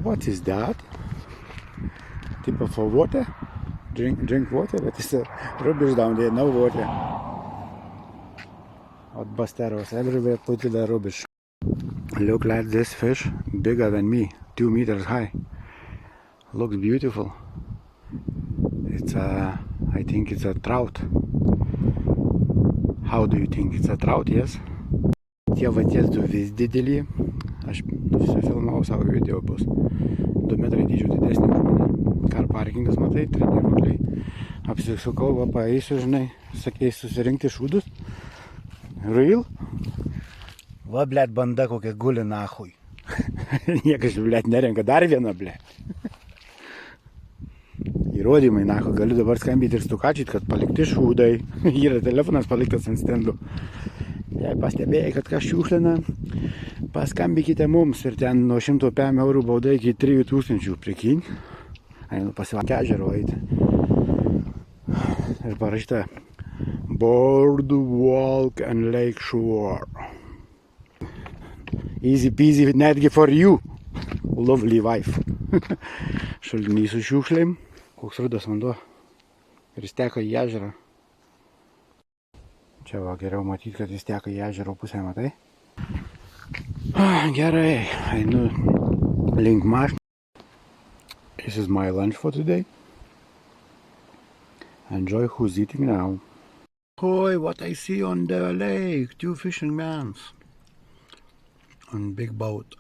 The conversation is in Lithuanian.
What is that? Tipo for water? Drink water, but it's a rubbish down there, no water. What basteros, everywhere put the rubbish. Look like this fish, bigger than me, 2 meters high. Looks beautiful. It's a, I think it's a trout. How do you think? It's a trout, yes? Tie vaties du vis didelį. Aš susifilmavau savo video, bus 2 metrai dydžio didesnį už mane. Car parkingas, matai, treniruokliai. Apsisukau, va paeisiu, žinai, sakei, susirinkti šūdus. Real? Va, blėt, banda kokia guli nahui. Niekas, blėt, nerenka dar vieną, blėt. Įrodymai, nahui, galiu dabar skambyti ir stukačyt, kad palikti šūdai. Yra telefonas paliktas ant stendų. Jei pastebėjai, kad kas šiukšlina, paskambykite mums ir ten nuo 105 eurų bauda iki 3000 prikynь. Einu pasivakę ežero eiti. Ir parašyta Boardwalk and Lake Shore. Easy peasy, netgi for you, lovely wife. Šulinys su šiukšlėm. Koks rudas vanduo. Ir jis teka į ežerą. Čia va geriau matyti, kad jis teka į ežero pusę, matai? Gerai, einu link mašinos. This is my lunch for today. Enjoy who's eating now. Oi, what I see on the lake, 2 fishing men on big boat.